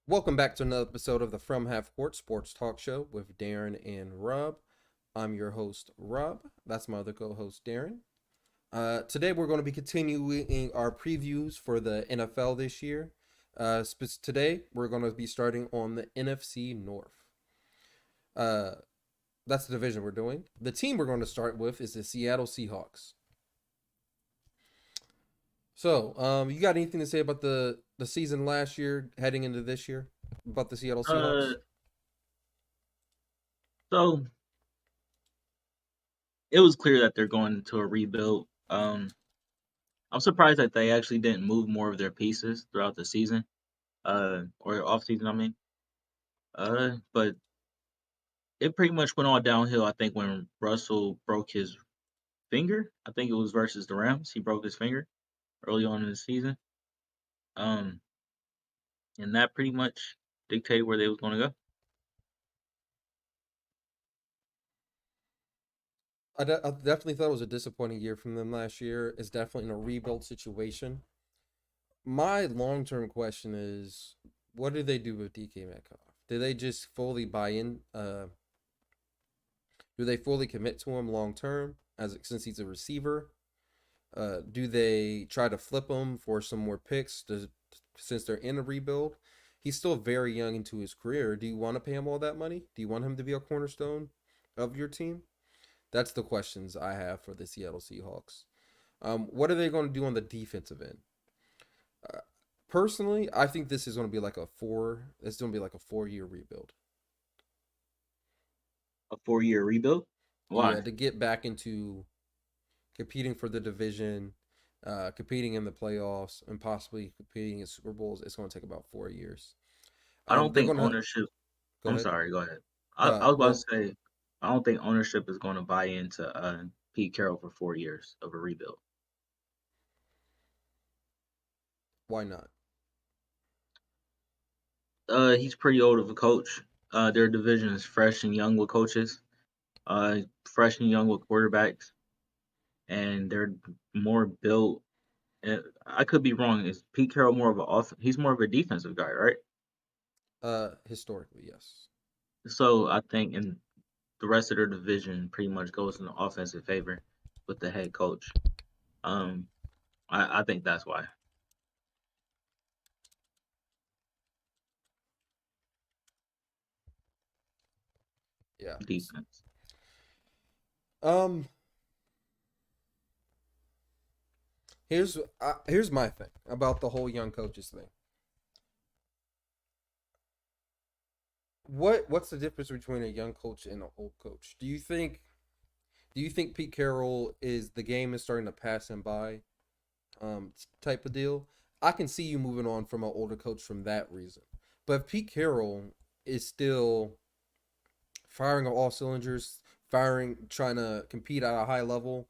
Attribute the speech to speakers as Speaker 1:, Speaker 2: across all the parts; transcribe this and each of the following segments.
Speaker 1: Welcome back to another episode of the From Half Court Sports Talk Show with Darren and Rob. I'm your host, Rob. That's my other co host, Darren. Today, we're going to be continuing our previews for the NFL this year. Today, we're going to be starting on the NFC North. Uh, that's the division we're doing. The team we're going to start with is the Seattle Seahawks. So, you got anything to say about the season last year, heading into this year, about the Seattle
Speaker 2: Uh,
Speaker 1: Seahawks?
Speaker 2: so it was clear that they're going into a rebuild. I'm surprised that they actually didn't move more of their pieces throughout the season, or off season. I mean, but it pretty much went all downhill. I think when Russell broke his finger, I think it was versus the Rams. He broke his finger early on in the season. Um, and that pretty much dictated where they was going to go.
Speaker 1: I definitely thought it was a disappointing year from them last year. It's definitely in a rebuild situation. My long term question is, what do they do with DK Metcalf? Do they just fully buy in? Do they fully commit to him long term as since he's a receiver? Do they try to flip him for some more picks since they're in a rebuild? He's still very young into his career. Do you want to pay him all that money? Do you want him to be a cornerstone of your team? That's the questions I have for the Seattle Seahawks. What are they going to do on the defensive end? Uh, Personally, I think this is going to be like a four. It's going to be like a 4 year rebuild.
Speaker 2: A 4 year rebuild.
Speaker 1: Yeah,
Speaker 2: Why?
Speaker 1: to get back into competing for the division, competing in the playoffs, and possibly competing in Super Bowls. It's going to take about 4 years.
Speaker 2: I don't
Speaker 1: They're
Speaker 2: think
Speaker 1: going to
Speaker 2: ownership.
Speaker 1: go
Speaker 2: I'm
Speaker 1: ahead.
Speaker 2: sorry. Go ahead. I was about to
Speaker 1: Well,
Speaker 2: say, I don't think ownership is going to buy into Pete Carroll for 4 years of a rebuild.
Speaker 1: why not?
Speaker 2: He's pretty old of a coach. Their division is fresh and young with coaches. Fresh and young with quarterbacks, and they're more built. I could be wrong. Is Pete Carroll more of a He's more of a defensive guy, right?
Speaker 1: Historically, yes.
Speaker 2: So I think in the rest of their division pretty much goes in the offensive favor with the head coach. Um, I think that's why
Speaker 1: Yeah.
Speaker 2: defense.
Speaker 1: Um. Here's my thing about the whole young coaches thing. What's the difference between a young coach and an old coach? Do you think Pete Carroll is the game is starting to pass him by, type of deal? I can see you moving on from an older coach from that reason. But if Pete Carroll is still firing on all cylinders, trying to compete at a high level,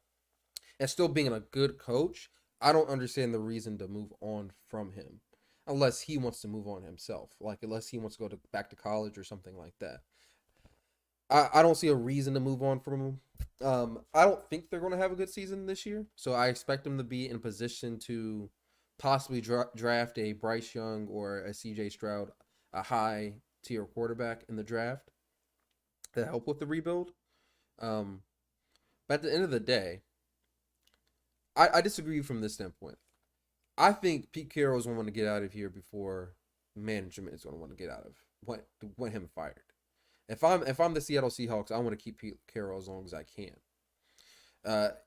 Speaker 1: and still being a good coach, I don't understand the reason to move on from him, unless he wants to move on himself, like unless he wants to go back to college or something like that. I don't see a reason to move on from him. I don't think they're going to have a good season this year, so I expect them to be in position to possibly draft a Bryce Young or a CJ Stroud, a high tier quarterback in the draft to help with the rebuild. Um, but at the end of the day, I disagree from this standpoint. I think Pete Carroll is going to want to get out of here before management is going to want to get out of want him fired. If I'm the Seattle Seahawks, I want to keep Pete Carroll as long as I can.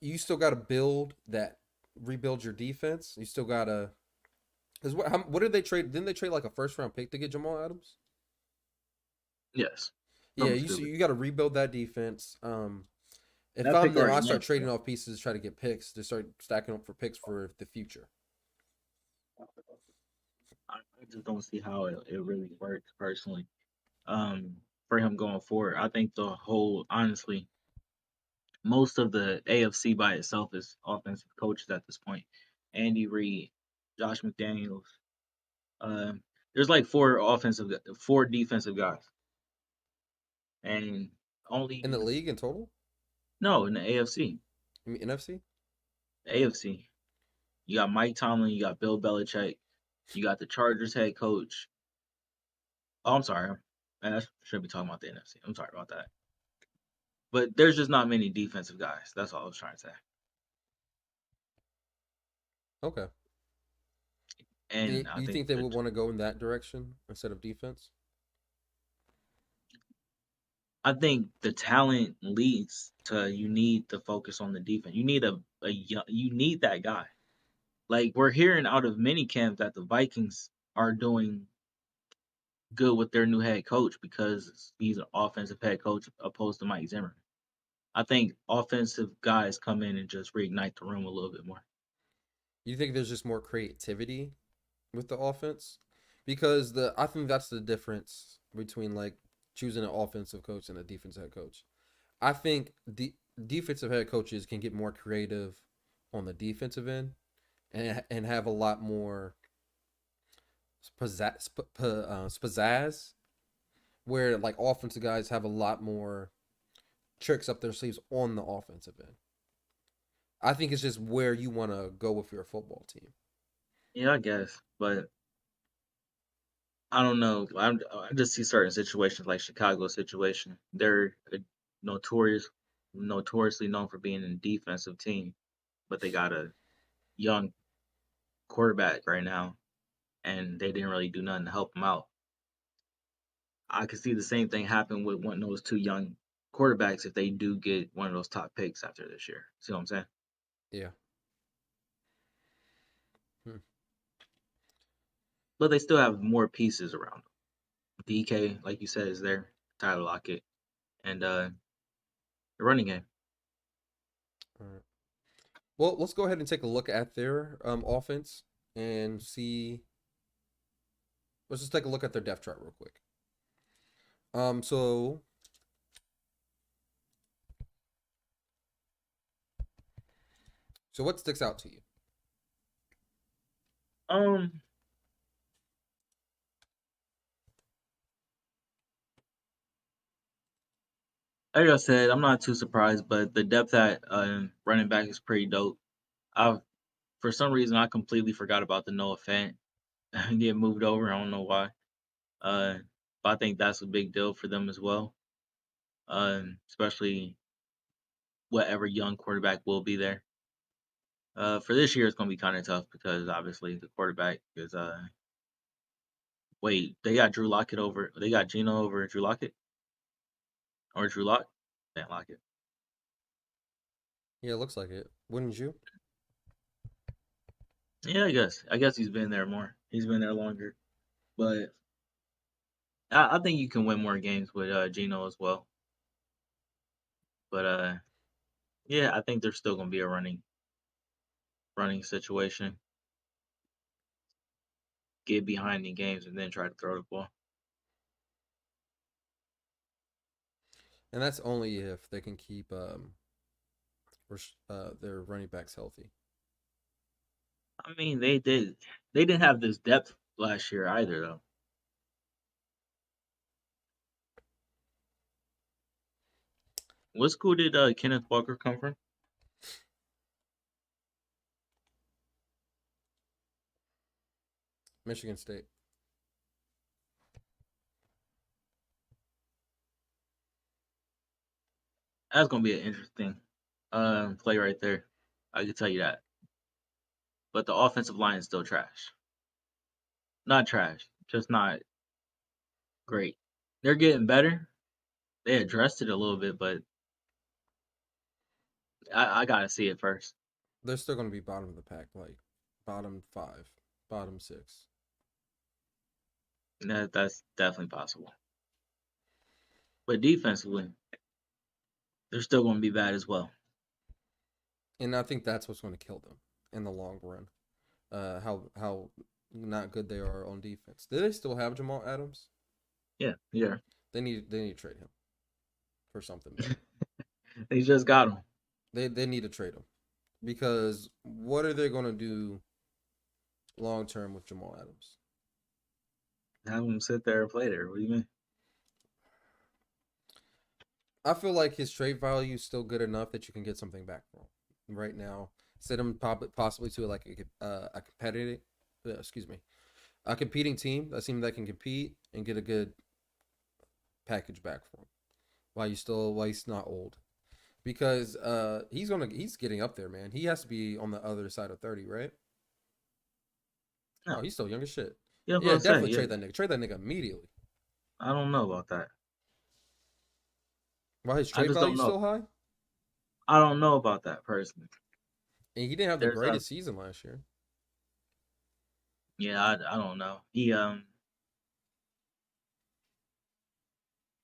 Speaker 1: You still got to rebuild your defense. You still got to because what did they trade? Didn't they trade like a first round pick to get Jamal Adams?
Speaker 2: Yes,
Speaker 1: Yeah,
Speaker 2: something
Speaker 1: you
Speaker 2: stupid.
Speaker 1: got to rebuild that defense. If
Speaker 2: That
Speaker 1: I'm
Speaker 2: pick
Speaker 1: them,
Speaker 2: already
Speaker 1: I start
Speaker 2: went.
Speaker 1: trading off pieces to try to get picks to start stacking up for picks for the future.
Speaker 2: I just don't see how it really works personally. Um, for him going forward, I think the whole honestly, most of the AFC by itself is offensive coaches at this point. Andy Reid, Josh McDaniels. There's like four defensive guys, and
Speaker 1: In the
Speaker 2: only
Speaker 1: league in total,
Speaker 2: no in the AFC.
Speaker 1: I mean NFC.
Speaker 2: AFC, you got Mike Tomlin, you got Bill Belichick, you got the Chargers head coach. Oh, I'm sorry. I should be talking about the NFC. I'm sorry about that. But there's just not many defensive guys. That's all I was trying to say.
Speaker 1: Okay.
Speaker 2: And
Speaker 1: Do
Speaker 2: I
Speaker 1: you
Speaker 2: think
Speaker 1: think they would want to go in that direction instead of defense?
Speaker 2: the talent leads to you need to focus on the defense. You need you need that guy. Like we're hearing out of many camps that the Vikings are doing good with their new head coach because he's an offensive head coach opposed to Mike Zimmer. I think offensive guys come in and just reignite the room a little bit more.
Speaker 1: You think there's just more creativity with the offense? Because the I think that's the difference between like choosing an offensive coach and a defensive head coach. I think the defensive head coaches can get more creative on the defensive end and have a lot more pizzazz, where like offensive guys have a lot more tricks up their sleeves on the offensive end. I think it's just where you want to go with your football team.
Speaker 2: Yeah, I guess, but I don't know. I just see certain situations like Chicago's situation. They're notorious, notoriously known for being a defensive team, but they got a young quarterback right now, and they didn't really do nothing to help him out. I could see the same thing happen with one of those two young quarterbacks if they do get one of those top picks after this year. See what I'm saying?
Speaker 1: Yeah. Hmm.
Speaker 2: But they still have more pieces around them. DK, like you said, is there. Tyler Lockett and the running game.
Speaker 1: All right. Well, let's go ahead and take a look at their offense and see. Let's just take a look at their depth chart real quick. So what sticks out to you?
Speaker 2: Um, like I said, I'm not too surprised, but the depth at running back is pretty dope. I For some reason I completely forgot about the Noah Fant getting moved over. I don't know why. Uh, but I think that's a big deal for them as well. Especially whatever young quarterback will be there. For this year, it's going to be kind of tough because obviously the quarterback is. Wait, they got Drew Lockett over. They got Gino over Drew Lockett or Drew Lock. Can't Lockett.
Speaker 1: Yeah, it looks like it. Wouldn't you?
Speaker 2: Yeah, I guess. I guess he's been there more. He's been there longer. But I think you can win more games with Gino as well. But yeah, I think there's still going to be a running situation. Get behind in games and then try to throw the ball.
Speaker 1: And that's only if they can keep their running backs healthy.
Speaker 2: I mean, they didn't have this depth last year either though. What school did Kenneth Walker come from?
Speaker 1: Michigan State.
Speaker 2: That's going to be an interesting play right there. I can tell you that. But the offensive line is still trash. Not trash, just not great. They're getting better. They addressed it a little bit, but I gotta see it first.
Speaker 1: They're still going to be bottom of the pack, like bottom five, bottom six.
Speaker 2: That's definitely possible. But defensively, they're still going to be bad as well.
Speaker 1: And I think that's what's going to kill them in the long run. How not good they are on defense. Do they still have Jamal Adams?
Speaker 2: Yeah, yeah.
Speaker 1: They need to trade him for something better.
Speaker 2: They just got him.
Speaker 1: They need to trade him because what are they going to do long term with Jamal Adams?
Speaker 2: Have him sit there and play there. What do you mean?
Speaker 1: I feel like his trade value is still good enough that you can get something back for him right now. Set him possibly to like a competitive, excuse me, A competing team, a team that can compete and get a good package back for him while he's not old. Because he's getting up there, man. He has to be on the other side of 30, right? Oh,
Speaker 2: No,
Speaker 1: he's still young as shit.
Speaker 2: yeah,
Speaker 1: Yeah,
Speaker 2: but say,
Speaker 1: definitely
Speaker 2: yeah,
Speaker 1: trade that nigga. Trade that nigga immediately.
Speaker 2: I don't know about that.
Speaker 1: While his
Speaker 2: I
Speaker 1: trade
Speaker 2: just don't
Speaker 1: value's
Speaker 2: know.
Speaker 1: still high,
Speaker 2: I don't know about that personally.
Speaker 1: and he didn't have the
Speaker 2: There's a
Speaker 1: greatest season last year.
Speaker 2: Yeah, I don't know. Yeah,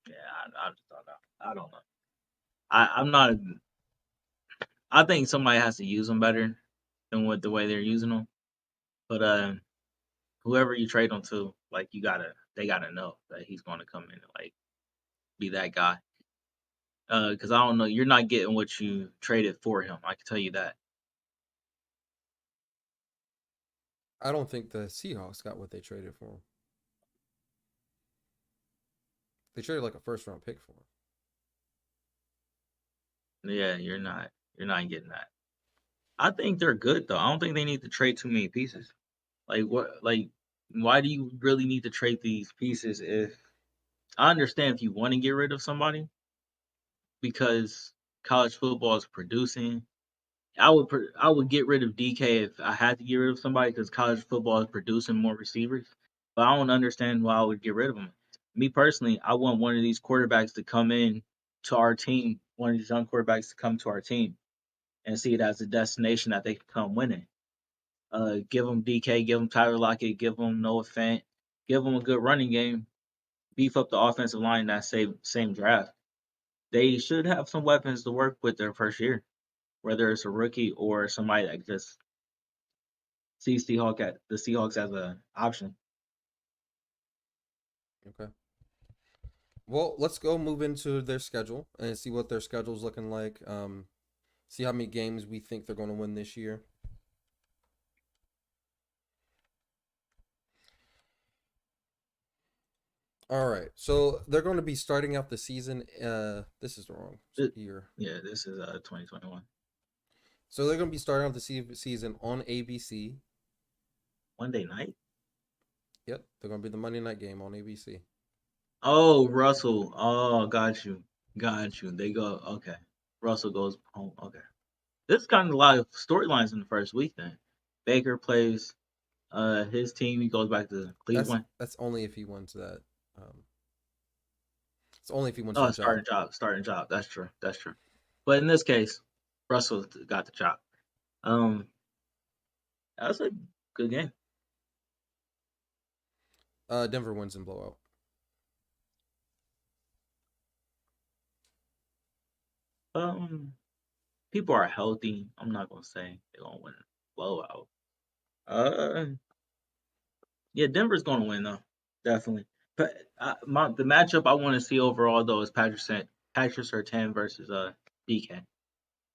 Speaker 2: I just don't know. I don't know. I'm not. I think somebody has to use them better than what the way they're using them. But whoever you trade them to, like they gotta know that he's going to come in and like be that guy. Because I don't know, you're not getting what you traded for him. I can tell you that.
Speaker 1: I don't think the Seahawks got what they traded for him. They traded like a first round pick for him.
Speaker 2: Yeah, you're not getting that. I think they're good though. I don't think they need to trade too many pieces. Like what? Like why do you really need to trade these pieces if I understand if you want to get rid of somebody because college football is producing. I would get rid of DK if I had to get rid of somebody because college football is producing more receivers. But I don't understand why I would get rid of them. Me personally, I want one of these quarterbacks to come in to our team, one of these young quarterbacks to come to our team and see it as a destination that they can come winning. Give them DK, give them Tyler Lockett, give them Noah Fant, give them a good running game, beef up the offensive line in that same draft. They should have some weapons to work with their first year, whether it's a rookie or somebody that just sees the Seahawks as an option.
Speaker 1: Okay. Well, let's go move into their schedule and see what their schedule's looking like. See how many games we think they're going to win this year. All right. So they're going to be starting out the season. This is the wrong
Speaker 2: It-
Speaker 1: year.
Speaker 2: yeah, this is 2021
Speaker 1: So they're going to be starting out the season on ABC.
Speaker 2: Monday night.
Speaker 1: Yep, they're going to be the Monday night game on ABC.
Speaker 2: Oh, Russell. Oh, got you. They go okay. Russell goes home. Okay, this is kind of a lot of storylines in the first week. Then Baker plays his team. He goes back to
Speaker 1: That's
Speaker 2: Cleveland.
Speaker 1: that's only if he wins that. Um, it's only if he wins
Speaker 2: Oh,
Speaker 1: that job.
Speaker 2: starting job. That's true. That's true. But in this case, Russell got the job. Um, that's a good game.
Speaker 1: Denver wins in blowout.
Speaker 2: Um, People are healthy. I'm not gonna say they're gonna win a blowout. Uh, yeah, Denver's gonna win though, definitely. But the matchup I want to see overall though is Patrick Surtain versus DK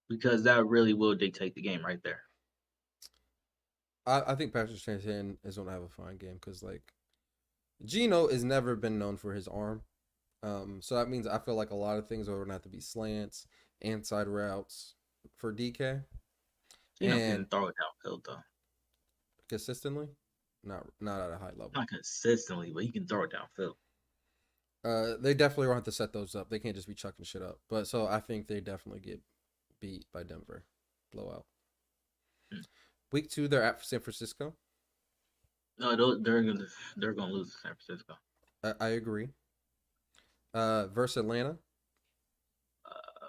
Speaker 2: because that really will dictate the game right there.
Speaker 1: I think Patrick Shanahan is going to have a fine game because like Gino has never been known for his arm. So that means I feel like a lot of things are going to have to be slants, inside routes for DK,
Speaker 2: Gino
Speaker 1: and
Speaker 2: can throw it downfield though,
Speaker 1: consistently, not at a high level.
Speaker 2: not consistently, but he can throw it downfield.
Speaker 1: They definitely will have to set those up. They can't just be chucking shit up. But so I think they definitely get beat by Denver, blowout.
Speaker 2: Hmm.
Speaker 1: Week 2, they're at San Francisco.
Speaker 2: No, they're gonna lose to San Francisco.
Speaker 1: I agree. Versus Atlanta.
Speaker 2: Uh,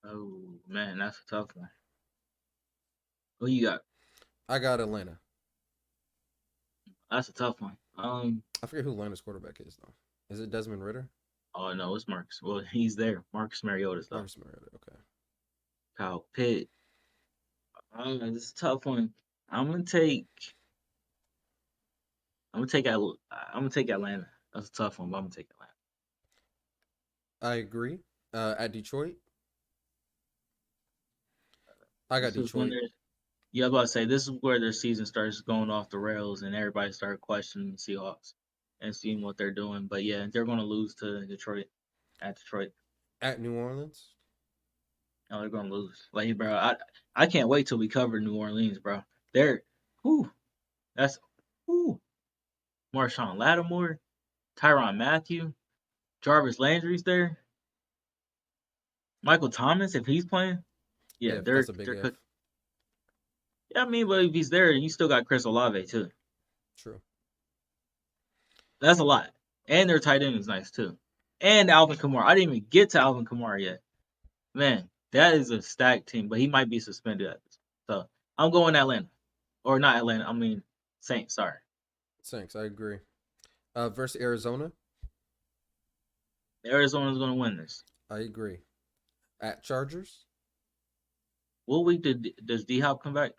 Speaker 2: oh man, that's a tough one. Who you got?
Speaker 1: I got Atlanta.
Speaker 2: That's a tough one.
Speaker 1: I forget who Atlanta's quarterback is though. Is it Desmond Ritter?
Speaker 2: Oh no, it's Marcus. Well, he's there. Marcus Mariota's though.
Speaker 1: Marcus Mariota. Okay.
Speaker 2: Kyle Pitt. This is a tough one. I'm gonna take. I'm gonna take Atlanta. That's a tough one, but I'm gonna take Atlanta.
Speaker 1: I agree. At Detroit, I got
Speaker 2: This is when
Speaker 1: Detroit.
Speaker 2: they're. Yeah, I was about to say this is where their season starts going off the rails, and everybody started questioning the Seahawks and seeing what they're doing. But yeah, they're gonna lose to Detroit. At Detroit,
Speaker 1: At New Orleans,
Speaker 2: no, they're gonna lose. Like, bro, I can't wait till we cover New Orleans, bro. Whew, that's whew. Marshawn Lattimore, Tyrann Mathieu, Jarvis Landry's there. Michael Thomas, if he's playing, yeah,
Speaker 1: If that's a big
Speaker 2: they're
Speaker 1: if.
Speaker 2: cook. Yeah, I mean, but if he's there, you still got Chris Olave too.
Speaker 1: True.
Speaker 2: That's a lot. And their tight end is nice too. And Alvin Kamara. I didn't even get to Alvin Kamara yet. Man, that is a stacked team, but he might be suspended at this. So I'm going Atlanta. Or not Atlanta, I mean Saints, sorry.
Speaker 1: Thanks. I agree. Versus Arizona.
Speaker 2: Arizona's gonna win this.
Speaker 1: I agree. At Chargers.
Speaker 2: What week does D Hop come back?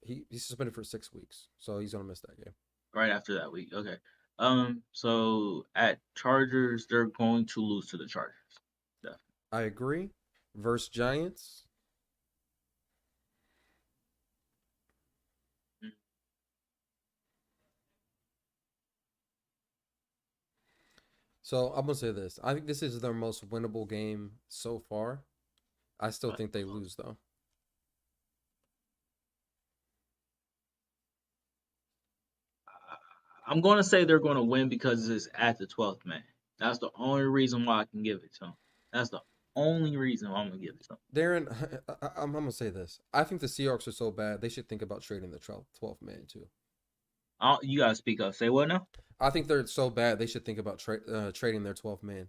Speaker 1: He's suspended for 6 weeks, so he's gonna miss that game.
Speaker 2: Right after that week. Okay. So at Chargers, they're going to lose to the Chargers. Yeah.
Speaker 1: I agree. Versus Giants. So I'm gonna say this. I think this is their most winnable game so far. I still think they lose though.
Speaker 2: I'm going to say they're going to win because it's at the 12th man. That's the only reason why I can give it to them. That's the only reason why I'm going to give it to them.
Speaker 1: Darren, I'm gonna say this. I think the Seahawks are so bad they should think about trading the 12th man too.
Speaker 2: You got to speak up. Say what now?
Speaker 1: I think they're so bad they should think about trading their 12th man.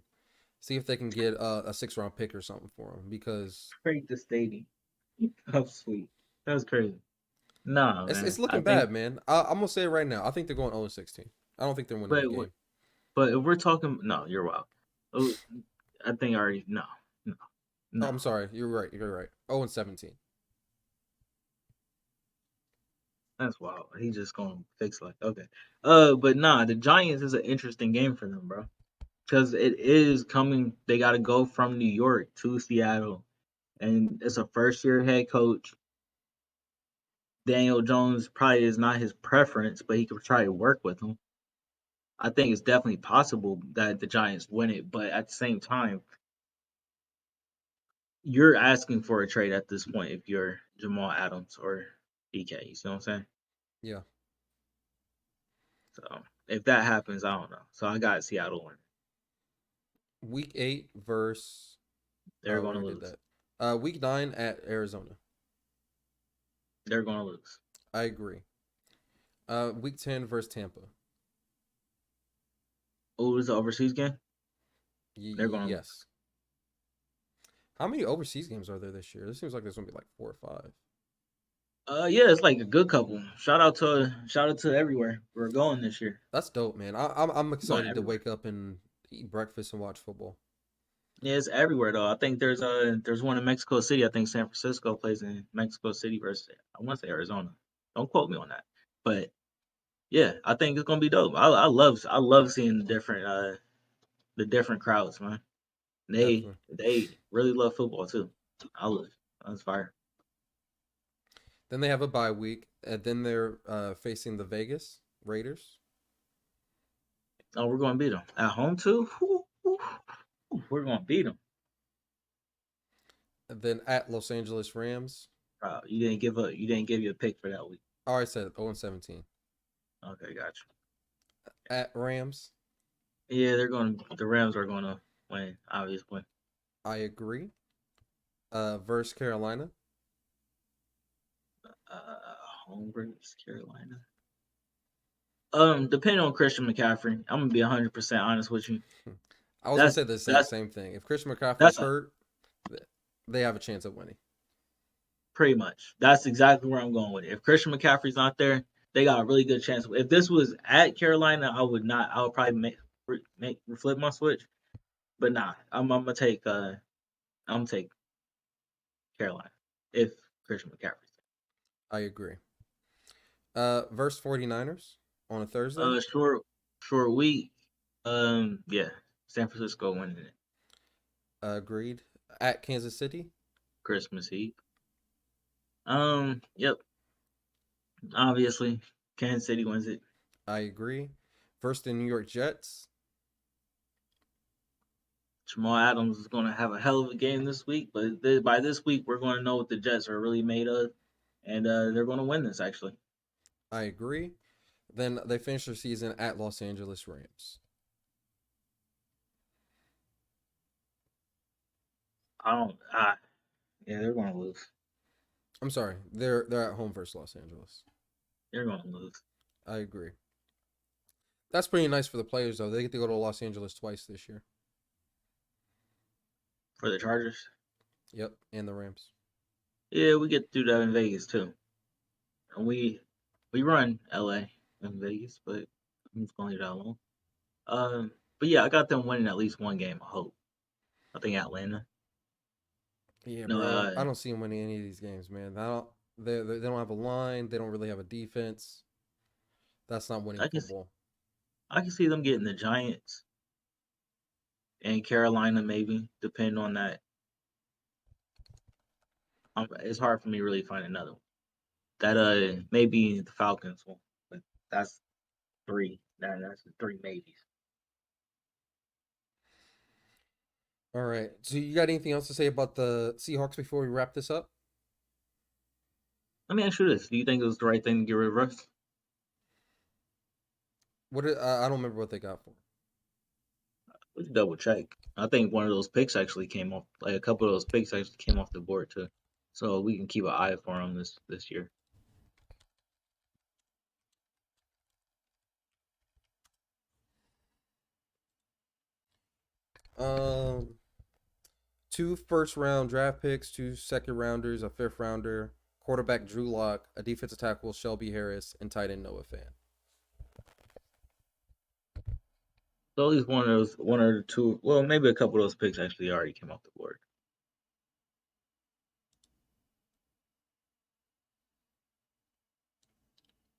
Speaker 1: See if they can get a 6th round pick or something for them because
Speaker 2: Trade the stadium. Oh, sweet. That's crazy. Nah,
Speaker 1: it's
Speaker 2: man. I
Speaker 1: looking
Speaker 2: think,
Speaker 1: bad, man. I'm gonna say it right now. I think they're going 0-16. I don't think they're winning
Speaker 2: but
Speaker 1: the game.
Speaker 2: but if we're talking, no, you're wild. Oh, I think I already, no, no,
Speaker 1: Oh,
Speaker 2: no.
Speaker 1: I'm sorry. You're right. You're right. 0-17.
Speaker 2: That's wild. He's just going to fix like, okay. But nah, the Giants is an interesting game for them, bro. Because it is coming. They got to go from New York to Seattle, and it's a first year head coach. Daniel Jones probably is not his preference, but he could try to work with him. I think it's definitely possible that the Giants win it, but at the same time, you're asking for a trade at this point if you're Jamal Adams or DK. You see what I'm saying?
Speaker 1: Yeah.
Speaker 2: So if that happens, I don't know. So I got Seattle winning.
Speaker 1: Week 8 versus.
Speaker 2: They're
Speaker 1: We
Speaker 2: going to
Speaker 1: already did
Speaker 2: lose.
Speaker 1: that. Week 9 at Arizona.
Speaker 2: They're going to lose.
Speaker 1: I agree. Week 10 versus Tampa.
Speaker 2: Oh, it's an overseas game. They're going to lose.
Speaker 1: Yes. How many overseas games are there this year? This seems like there's gonna be like 4 or 5.
Speaker 2: Yeah, it's like a good couple. Shout out to everywhere we're going this year.
Speaker 1: That's dope, man. I'm
Speaker 2: We're going
Speaker 1: excited to
Speaker 2: everywhere.
Speaker 1: wake up and eat breakfast and watch football.
Speaker 2: Yeah, it's everywhere though. I think there's one in Mexico City. I think San Francisco plays in Mexico City versus I want to say Arizona. Don't quote me on that. But yeah, I think it's gonna be dope. I love seeing the different crowds, man.
Speaker 1: Definitely.
Speaker 2: They really love football too. I love it. That's fire.
Speaker 1: Then they have a bye week, and then they're facing the Vegas Raiders.
Speaker 2: Oh, we're gonna beat them at home too. We're gonna beat them.
Speaker 1: And then at Los Angeles Rams.
Speaker 2: You didn't give up. You didn't give you a pick for that week.
Speaker 1: I already said 0-17.
Speaker 2: Okay, gotcha.
Speaker 1: At Rams.
Speaker 2: Yeah, the Rams are gonna win, obviously.
Speaker 1: I agree. Versus Carolina.
Speaker 2: Home versus Carolina. Depending on Christian McCaffrey, I'm gonna be 100% honest with you.
Speaker 1: I was gonna
Speaker 2: That's
Speaker 1: say the
Speaker 2: that's
Speaker 1: same thing. If Christian McCaffrey's
Speaker 2: that's a,
Speaker 1: hurt, they have a chance of winning.
Speaker 2: pretty much. That's exactly where I'm going with it. If Christian McCaffrey's not there, they got a really good chance. If this was at Carolina, I would not. I would probably flip my switch. But nah, I'm gonna take Carolina if Christian McCaffrey's
Speaker 1: I agree. Versus 49ers on a Thursday.
Speaker 2: there. Short week. Yeah, San Francisco winning it.
Speaker 1: Agreed. At Kansas City.
Speaker 2: Christmas Eve. Yep. Obviously, Kansas City wins it.
Speaker 1: I agree. Versus the New York Jets.
Speaker 2: Jamal Adams is going to have a hell of a game this week, but by this week, we're going to know what the Jets are really made of, and they're going to win this, actually.
Speaker 1: I agree. Then they finished their season at Los Angeles Rams.
Speaker 2: I don't. Yeah, they're gonna lose.
Speaker 1: I'm sorry, they're at home versus Los Angeles.
Speaker 2: They're gonna lose
Speaker 1: I agree. That's pretty nice for the players though. They get to go to Los Angeles twice this year.
Speaker 2: for the Chargers.
Speaker 1: Yep, and the Rams.
Speaker 2: Yeah, we get to do that in Vegas too. And we run LA and Vegas, but I'm just gonna leave that alone. But yeah, I got them winning at least one game. I hope. I think Atlanta.
Speaker 1: Yeah,
Speaker 2: No,
Speaker 1: bro. I don't see them winning any of these games, man. I don't. They don't have a line. They don't really have a defense. That's not winning
Speaker 2: I can
Speaker 1: football.
Speaker 2: I can see them getting the Giants and Carolina maybe, depending on that. It's hard for me to really find another one. That maybe the Falcons one, but that's three. That's three maybes.
Speaker 1: All right. So you got anything else to say about the Seahawks before we wrap this up?
Speaker 2: Let me ask you this: do you think it was the right thing to get rid of Russ?
Speaker 1: I don't remember what they got for.
Speaker 2: We can double check. I think one of those picks actually came off. Like a couple of those picks actually came off the board too, so we can keep an eye for them this year.
Speaker 1: Um, two first round draft picks, two second rounders, a fifth rounder, quarterback Drew Lock, a defensive tackle Shelby Harris, and tight end Noah Fan.
Speaker 2: So at least one of those, one or two, well, maybe a couple of those picks actually already came off the board.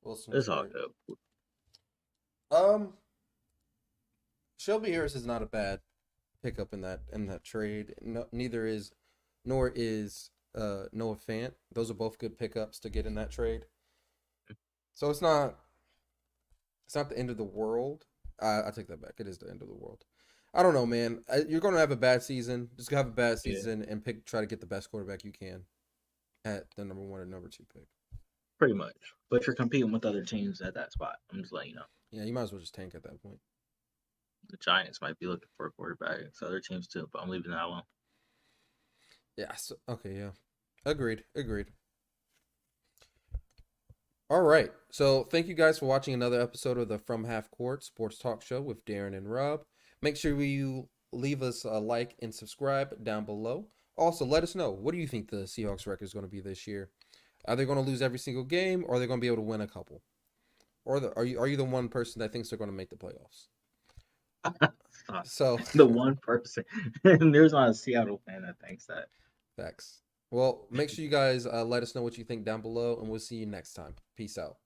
Speaker 1: Wilson
Speaker 2: It's all
Speaker 1: trade.
Speaker 2: good.
Speaker 1: Um, Shelby Harris is not a bad pickup in that trade. No, neither is, nor is Noah Fant. Those are both good pickups to get in that trade. So it's not the end of the world. I take that back. It is the end of the world. I don't know, man. You're going to have a bad season. Just have a bad
Speaker 2: Yeah,
Speaker 1: season and try to get the best quarterback you can at the number one and number two pick.
Speaker 2: pretty much. But you're competing with other teams at that spot. I'm just letting you know.
Speaker 1: Yeah, you might as well just tank at that point.
Speaker 2: The Giants might be looking for a quarterback. It's other teams too, but I'm leaving that alone.
Speaker 1: Yeah. So, okay. Yeah. Agreed. Agreed. All right. So thank you guys for watching another episode of the From Half Court Sports Talk Show with Darren and Rob. Make sure you leave us a like and subscribe down below. Also, let us know, what do you think the Seahawks record is going to be this year? Are they going to lose every single game, or are they going to be able to win a couple? Or are you the one person that thinks they're going to make the playoffs? So
Speaker 2: The one person, and there's not a Seattle fan that thinks that.
Speaker 1: facts. Well, make sure you guys let us know what you think down below, and we'll see you next time. Peace out.